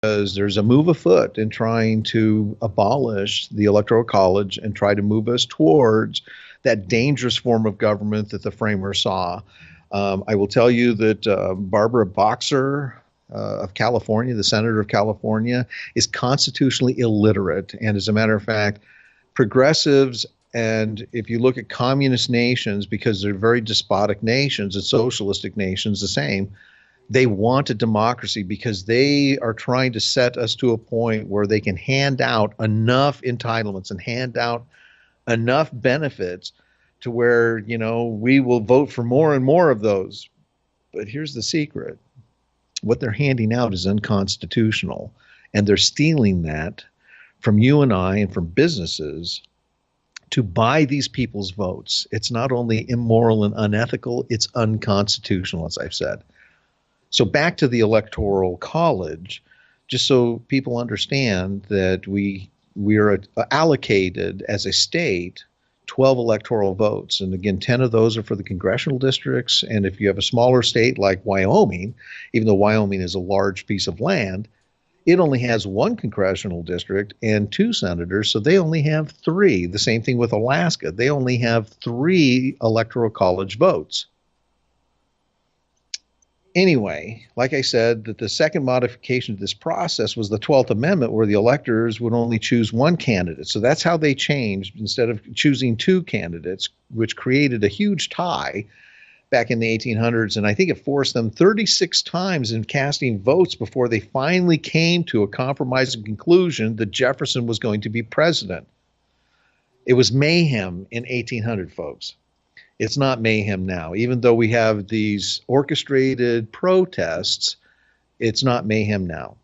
because there's a move afoot in trying to abolish the Electoral College and try to move us towards that dangerous form of government that the framers saw. I will tell you that Barbara Boxer of California, the senator of California, is constitutionally illiterate. And as a matter of fact, progressives, and if you look at communist nations, because they're very despotic nations and socialistic nations the same, they want a democracy because they are trying to set us to a point where they can hand out enough entitlements and hand out enough benefits to where, you know, we will vote for more and more of those. But here's the secret. What they're handing out is unconstitutional, and they're stealing that from you and I and from businesses to buy these people's votes. It's not only immoral and unethical, it's unconstitutional, as I've said. So back to the Electoral College, just so people understand that we are allocated as a state 12 electoral votes. And again, 10 of those are for the congressional districts. And if you have a smaller state like Wyoming, even though Wyoming is a large piece of land, it only has one congressional district and 2 senators, so they only have 3. The same thing with Alaska. They only have 3 electoral college votes. Anyway, like I said, that the second modification of this process was the 12th Amendment, where the electors would only choose 1 candidate. So that's how they changed, instead of choosing 2 candidates, which created a huge tie back in the 1800s. And I think it forced them 36 times in casting votes before they finally came to a compromising conclusion that Jefferson was going to be president. It was mayhem in 1800, folks. It's not mayhem now. Even though we have these orchestrated protests, it's not mayhem now.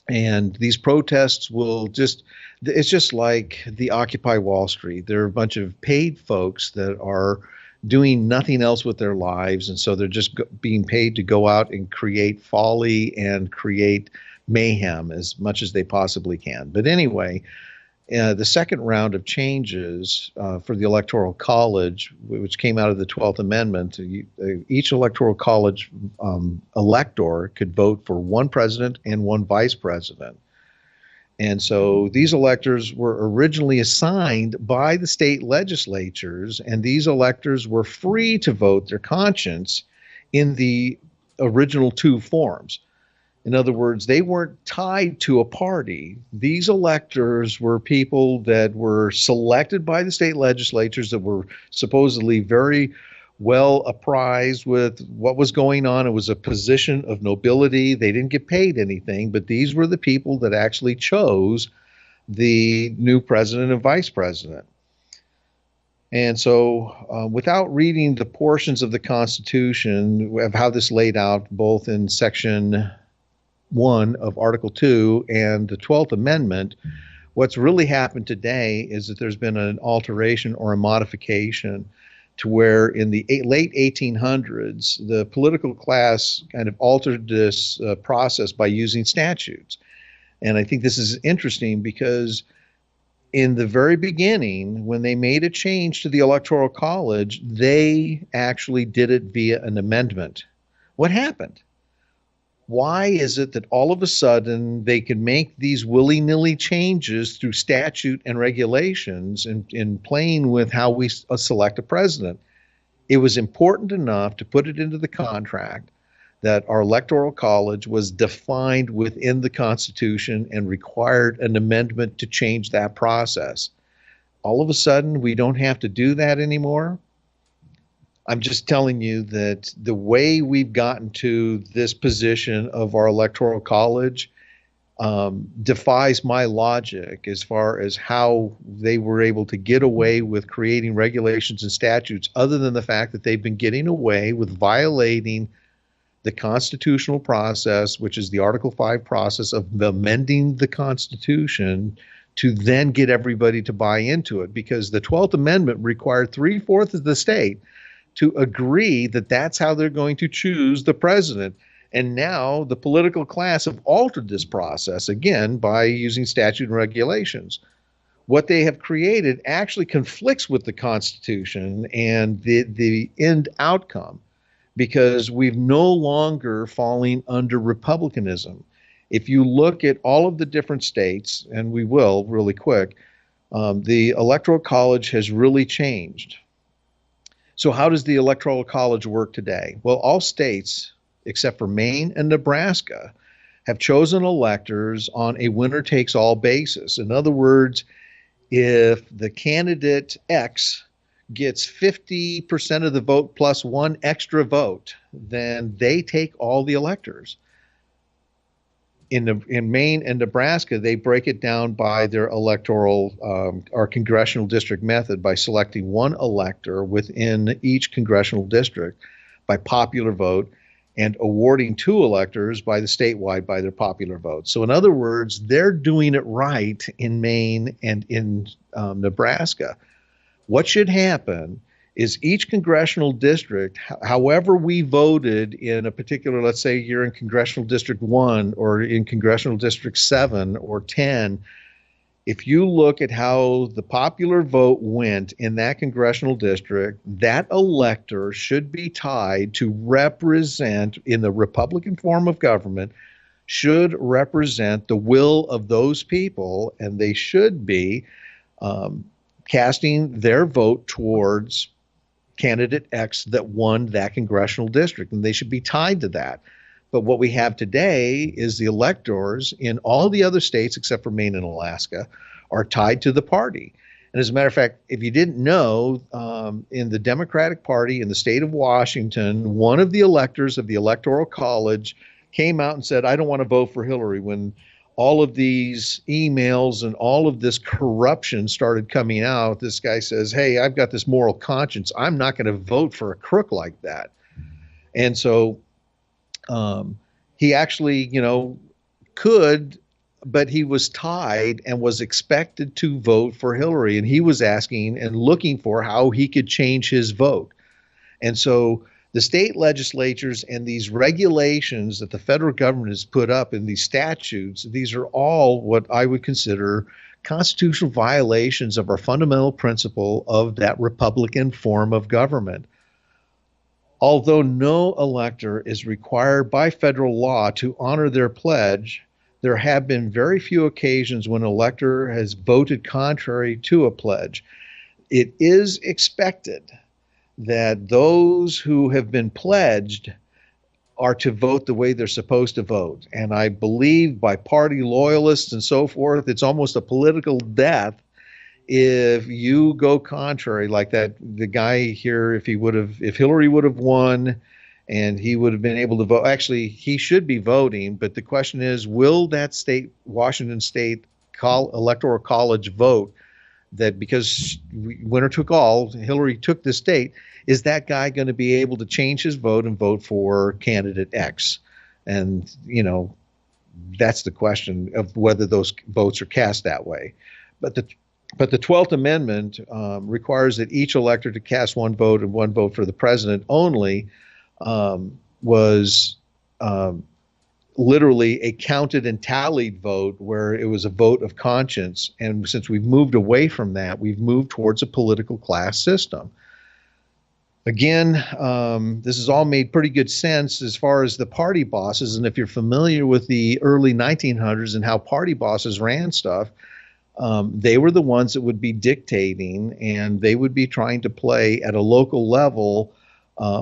And these protests will just, it's just like the Occupy Wall Street. They're a bunch of paid folks that are doing nothing else with their lives. And so they're just being paid to go out and create folly and create mayhem as much as they possibly can. But anyway, the second round of changes for the Electoral College, which came out of the 12th Amendment, each Electoral College elector could vote for 1 president and 1 vice president. And so these electors were originally assigned by the state legislatures, and these electors were free to vote their conscience in the original 2 forms. In other words, they weren't tied to a party. These electors were people that were selected by the state legislatures that were supposedly very well apprised with what was going on. It was a position of nobility. They didn't get paid anything, but these were the people that actually chose the new president and vice president. And so without reading the portions of the Constitution of how this laid out, both in Section 1 of Article 2 and the 12th Amendment, what's really happened today is that there's been an alteration or a modification to where in the late 1800s, the political class kind of altered this process by using statutes. And I think this is interesting because in the very beginning, when they made a change to the Electoral College, they actually did it via an amendment. What happened? Why is it that all of a sudden they can make these willy-nilly changes through statute and regulations in playing with how we select a president? It was important enough to put it into the contract that our Electoral College was defined within the Constitution and required an amendment to change that process. All of a sudden, we don't have to do that anymore. I'm just telling you that the way we've gotten to this position of our Electoral College defies my logic as far as how they were able to get away with creating regulations and statutes, other than the fact that they've been getting away with violating the constitutional process, which is the Article 5 process of amending the Constitution to then get everybody to buy into it, because the 12th Amendment required 3/4 of the state to agree that that's how they're going to choose the president. And now the political class have altered this process again by using statute and regulations. What they have created actually conflicts with the Constitution and the end outcome, because we've no longer falling under republicanism. If you look at all of the different states, and we will really quick, the Electoral College has really changed. So how does the Electoral College work today? Well, all states, except for Maine and Nebraska, have chosen electors on a winner-takes-all basis. In other words, if the candidate X gets 50% of the vote plus one extra vote, then they take all the electors. In Maine and Nebraska, they break it down by their electoral or congressional district method by selecting one elector within each congressional district by popular vote and awarding two electors by the statewide by their popular vote. So in other words, they're doing it right in Maine and in Nebraska. What should happen is each congressional district, however we voted in a particular, let's say you're in Congressional District 1 or in Congressional District 7 or 10, if you look at how the popular vote went in that congressional district, that elector should be tied to represent, in the Republican form of government, should represent the will of those people, and they should be casting their vote towards candidate X that won that congressional district, and they should be tied to that. But what we have today is the electors in all the other states except for Maine and Alaska are tied to the party. And as a matter of fact, if you didn't know, in the Democratic Party in the state of Washington, one of the electors of the Electoral College came out and said, I don't want to vote for Hillary, when all of these emails and all of this corruption started coming out. This guy says, hey, I've got this moral conscience. I'm not going to vote for a crook like that. And so he actually, could, but he was tied and was expected to vote for Hillary. And he was asking and looking for how he could change his vote. And so the state legislatures and these regulations that the federal government has put up in these statutes, these are all what I would consider constitutional violations of our fundamental principle of that Republican form of government. Although no elector is required by federal law to honor their pledge, there have been very few occasions when an elector has voted contrary to a pledge. It is expected that those who have been pledged are to vote the way they're supposed to vote. And I believe by party loyalists and so forth, it's almost a political death if you go contrary like that. The guy here, if Hillary would have won and he would have been able to vote, actually, he should be voting. But the question is, will that state, Washington State Electoral College vote that because winner took all, Hillary took the state, is that guy going to be able to change his vote and vote for candidate X? And, that's the question of whether those votes are cast that way. But the 12th Amendment requires that each elector to cast one vote and one vote for the president only was literally a counted and tallied vote where it was a vote of conscience. And since we've moved away from that, we've moved towards a political class system. Again, this has all made pretty good sense as far as the party bosses. And if you're familiar with the early 1900s and how party bosses ran stuff, they were the ones that would be dictating, and they would be trying to play at a local level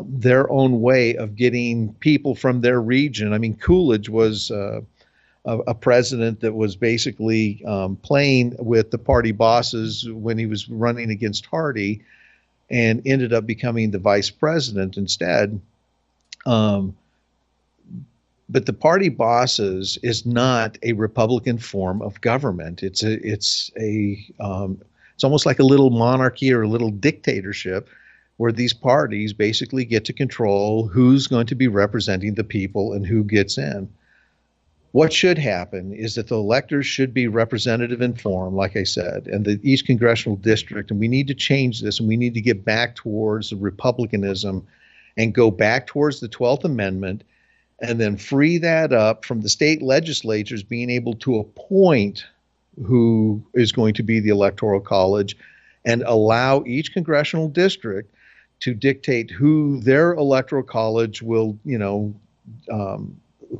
their own way of getting people from their region. I mean, Coolidge was a president that was basically playing with the party bosses when he was running against Hardie, and ended up becoming the vice president instead. But the party bosses is not a Republican form of government. It's almost like a little monarchy or a little dictatorship, where these parties basically get to control who's going to be representing the people and who gets in. What should happen is that the electors should be representative in form, like I said, and that each congressional district, and we need to change this, and we need to get back towards the republicanism and go back towards the 12th Amendment, and then free that up from the state legislatures being able to appoint who is going to be the Electoral College, and allow each congressional district to dictate who their Electoral College will,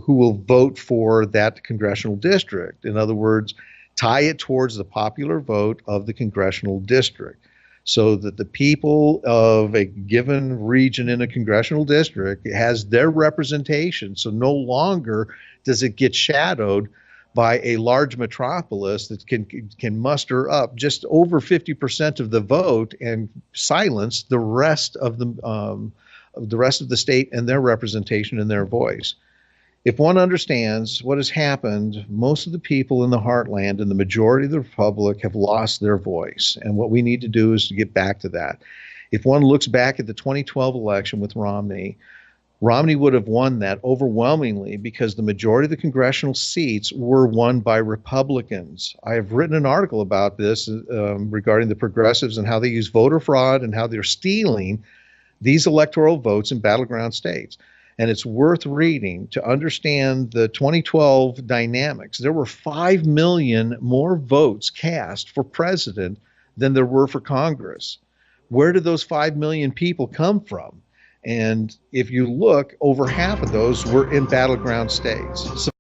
who will vote for that congressional district. In other words, tie it towards the popular vote of the congressional district, so that the people of a given region in a congressional district has their representation. So no longer does it get shadowed by a large metropolis that can muster up just over 50% of the vote and silence the rest of the state and their representation and their voice. If one understands what has happened, most of the people in the heartland and the majority of the republic have lost their voice. And what we need to do is to get back to that. If one looks back at the 2012 election with Romney would have won that overwhelmingly because the majority of the congressional seats were won by Republicans. I have written an article about this regarding the progressives and how they use voter fraud and how they're stealing these electoral votes in battleground states. And it's worth reading to understand the 2012 dynamics. There were 5 million more votes cast for president than there were for Congress. Where did those 5 million people come from? And if you look, over half of those were in battleground states. So